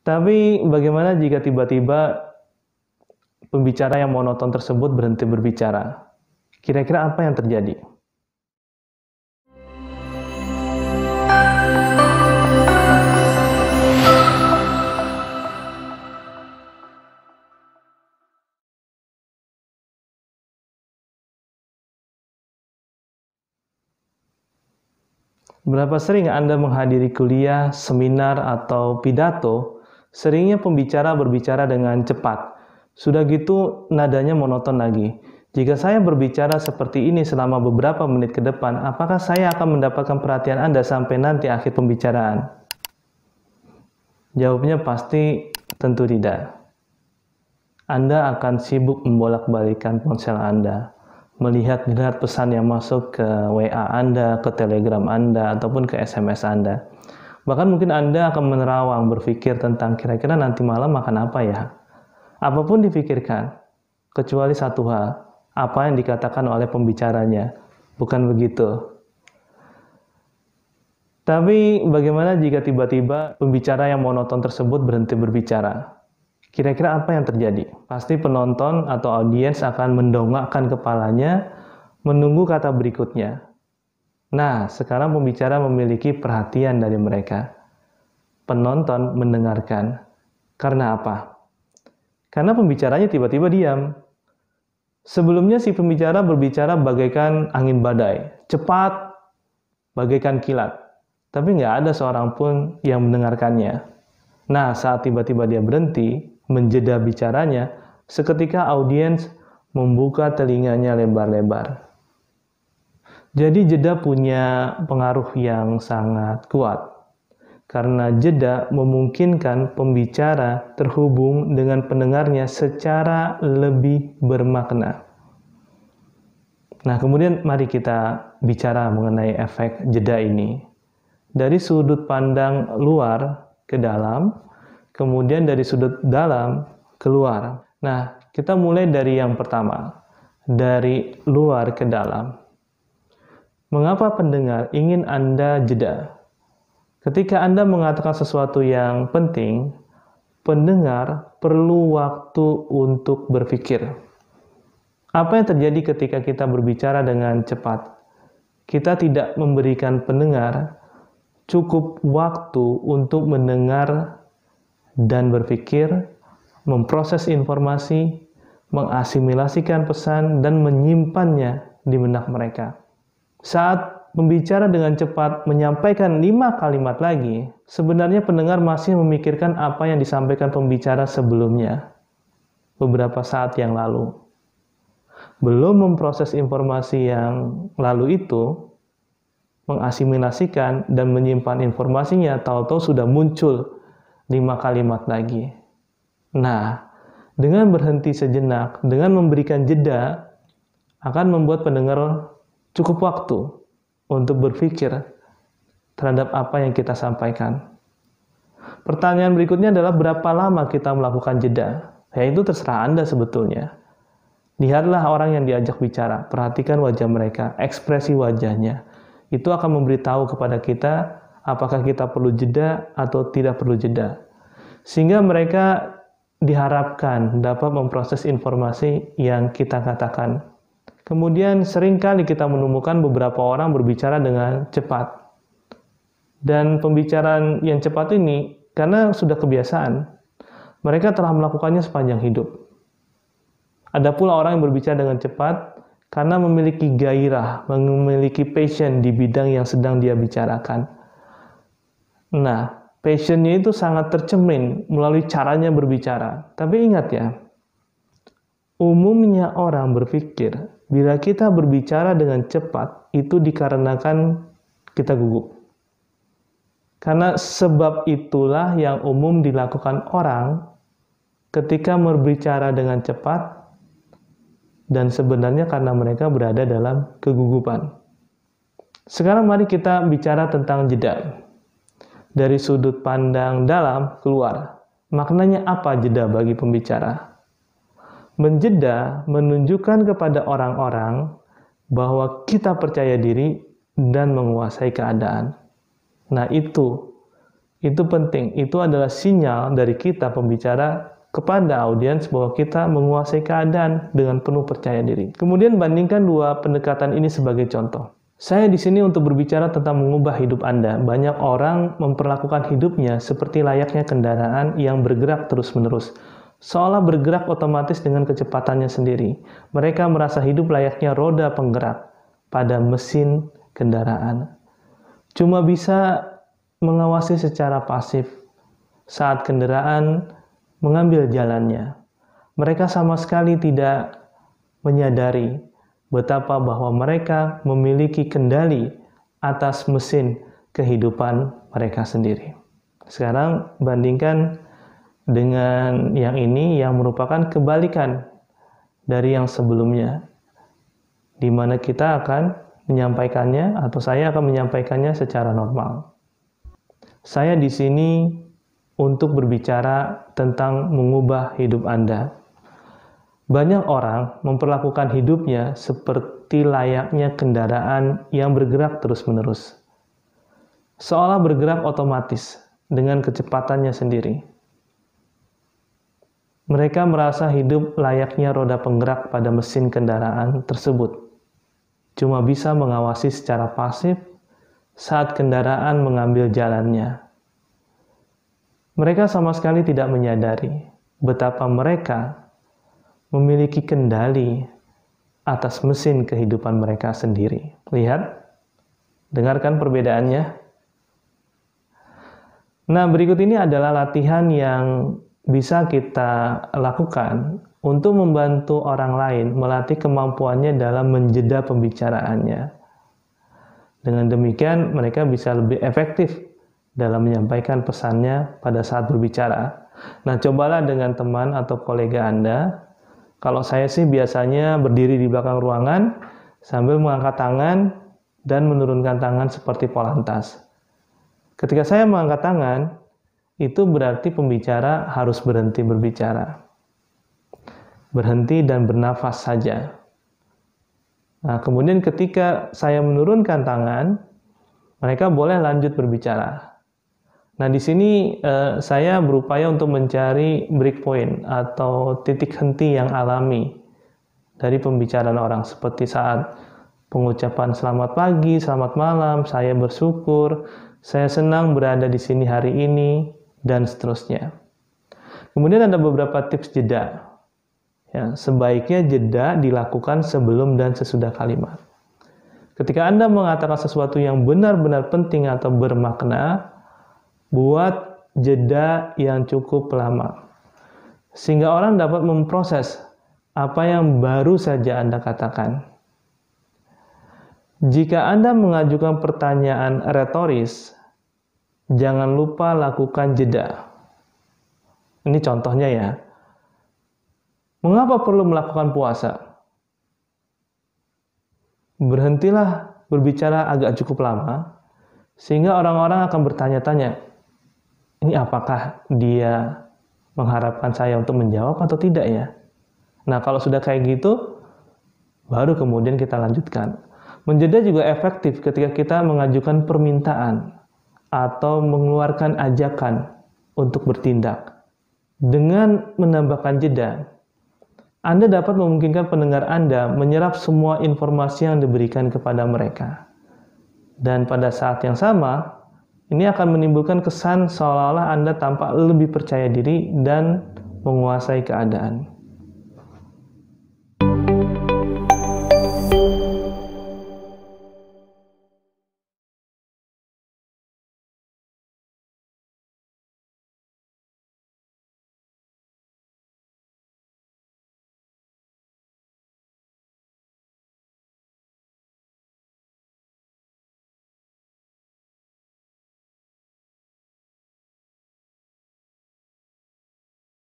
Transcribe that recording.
Tapi bagaimana jika tiba-tiba pembicara yang monoton tersebut berhenti berbicara? Kira-kira apa yang terjadi? Berapa sering Anda menghadiri kuliah, seminar, atau pidato, seringnya pembicara berbicara dengan cepat. Sudah gitu, nadanya monoton lagi. Jika saya berbicara seperti ini selama beberapa menit ke depan, apakah saya akan mendapatkan perhatian Anda sampai nanti akhir pembicaraan? Jawabnya pasti tentu tidak. Anda akan sibuk membolak-balikan ponsel Anda, melihat pesan yang masuk ke WA Anda, ke Telegram Anda, ataupun ke SMS Anda. Bahkan mungkin Anda akan menerawang berpikir tentang kira-kira nanti malam makan apa ya. Apapun dipikirkan, kecuali satu hal, apa yang dikatakan oleh pembicaranya. Bukan begitu. Tapi bagaimana jika tiba-tiba pembicara yang monoton tersebut berhenti berbicara? Kira-kira apa yang terjadi? Pasti penonton atau audiens akan mendongakkan kepalanya menunggu kata berikutnya. Nah, sekarang pembicara memiliki perhatian dari mereka. Penonton mendengarkan. Karena apa? Karena pembicaranya tiba-tiba diam. Sebelumnya si pembicara berbicara bagaikan angin badai, cepat, bagaikan kilat. Tapi nggak ada seorang pun yang mendengarkannya. Nah, saat tiba-tiba dia berhenti, menjeda bicaranya, seketika audiens membuka telinganya lebar-lebar. Jadi jeda punya pengaruh yang sangat kuat. Karena jeda memungkinkan pembicara terhubung dengan pendengarnya secara lebih bermakna. Nah, kemudian mari kita bicara mengenai efek jeda ini. Dari sudut pandang luar ke dalam, kemudian dari sudut dalam keluar. Nah, kita mulai dari yang pertama, dari luar ke dalam. Mengapa pendengar ingin Anda jeda? Ketika Anda mengatakan sesuatu yang penting, pendengar perlu waktu untuk berpikir. Apa yang terjadi ketika kita berbicara dengan cepat? Kita tidak memberikan pendengar cukup waktu untuk mendengar dan berpikir, memproses informasi, mengasimilasikan pesan, dan menyimpannya di benak mereka. Saat pembicara dengan cepat menyampaikan 5 kalimat lagi, sebenarnya pendengar masih memikirkan apa yang disampaikan pembicara sebelumnya, beberapa saat yang lalu. Belum memproses informasi yang lalu itu, mengasimilasikan dan menyimpan informasinya, tahu-tahu sudah muncul 5 kalimat lagi. Nah, dengan berhenti sejenak, dengan memberikan jeda, akan membuat pendengar cukup waktu untuk berpikir terhadap apa yang kita sampaikan. Pertanyaan berikutnya adalah berapa lama kita melakukan jeda? Ya, itu terserah Anda sebetulnya. Lihatlah orang yang diajak bicara, perhatikan wajah mereka, ekspresi wajahnya. Itu akan memberitahu kepada kita apakah kita perlu jeda atau tidak perlu jeda. Sehingga mereka diharapkan dapat memproses informasi yang kita katakan. Kemudian seringkali kita menemukan beberapa orang berbicara dengan cepat. Dan pembicaraan yang cepat ini, karena sudah kebiasaan, mereka telah melakukannya sepanjang hidup. Ada pula orang yang berbicara dengan cepat karena memiliki gairah, memiliki passion di bidang yang sedang dia bicarakan. Nah, passionnya itu sangat tercermin melalui caranya berbicara. Tapi ingat ya, umumnya orang berpikir, bila kita berbicara dengan cepat, itu dikarenakan kita gugup. Karena sebab itulah yang umum dilakukan orang ketika berbicara dengan cepat, dan sebenarnya karena mereka berada dalam kegugupan. Sekarang mari kita bicara tentang jeda. Dari sudut pandang dalam keluar. Maknanya apa jeda bagi pembicara? Menjeda menunjukkan kepada orang-orang bahwa kita percaya diri dan menguasai keadaan. Nah, itu Itu penting, itu adalah sinyal dari kita pembicara kepada audiens bahwa kita menguasai keadaan dengan penuh percaya diri. Kemudian bandingkan dua pendekatan ini sebagai contoh. Saya di sini untuk berbicara tentang mengubah hidup Anda. Banyak orang memperlakukan hidupnya seperti layaknya kendaraan yang bergerak terus-menerus, seolah bergerak otomatis dengan kecepatannya sendiri. Mereka merasa hidup layaknya roda penggerak pada mesin kendaraan. Cuma bisa mengawasi secara pasif saat kendaraan mengambil jalannya. Mereka sama sekali tidak menyadari betapa bahwa mereka memiliki kendali atas mesin kehidupan mereka sendiri. Sekarang bandingkan dengan yang ini yang merupakan kebalikan dari yang sebelumnya, di mana kita akan menyampaikannya atau saya akan menyampaikannya secara normal. Saya di sini untuk berbicara tentang mengubah hidup Anda. Banyak orang memperlakukan hidupnya seperti layaknya kendaraan yang bergerak terus-menerus, seolah bergerak otomatis dengan kecepatannya sendiri. Mereka merasa hidup layaknya roda penggerak pada mesin kendaraan tersebut, cuma bisa mengawasi secara pasif saat kendaraan mengambil jalannya. Mereka sama sekali tidak menyadari betapa mereka memiliki kendali atas mesin kehidupan mereka sendiri. Lihat, dengarkan perbedaannya. Nah, berikut ini adalah latihan yang bisa kita lakukan untuk membantu orang lain melatih kemampuannya dalam menjeda pembicaraannya. Dengan demikian, mereka bisa lebih efektif dalam menyampaikan pesannya pada saat berbicara. Nah, cobalah dengan teman atau kolega Anda. Kalau saya sih biasanya berdiri di belakang ruangan sambil mengangkat tangan dan menurunkan tangan seperti polantas. Ketika saya mengangkat tangan, itu berarti pembicara harus berhenti berbicara. Berhenti dan bernafas saja. Nah, kemudian ketika saya menurunkan tangan, mereka boleh lanjut berbicara. Nah, di sini saya berupaya untuk mencari break point atau titik henti yang alami dari pembicaraan orang. Seperti saat pengucapan selamat pagi, selamat malam, saya bersyukur, saya senang berada di sini hari ini, dan seterusnya. Kemudian ada beberapa tips jeda. Ya, sebaiknya jeda dilakukan sebelum dan sesudah kalimat. Ketika Anda mengatakan sesuatu yang benar-benar penting atau bermakna, buat jeda yang cukup lama, sehingga orang dapat memproses apa yang baru saja Anda katakan. Jika Anda mengajukan pertanyaan retoris, jangan lupa lakukan jeda. Ini contohnya ya. Mengapa perlu melakukan puasa? Berhentilah berbicara agak cukup lama, sehingga orang-orang akan bertanya-tanya, ini apakah dia mengharapkan saya untuk menjawab atau tidak ya? Nah, kalau sudah kayak gitu, baru kemudian kita lanjutkan. Menjeda juga efektif ketika kita mengajukan permintaan atau mengeluarkan ajakan untuk bertindak. Dengan menambahkan jeda, Anda dapat memungkinkan pendengar Anda menyerap semua informasi yang diberikan kepada mereka. Dan pada saat yang sama, ini akan menimbulkan kesan seolah-olah Anda tampak lebih percaya diri dan menguasai keadaan.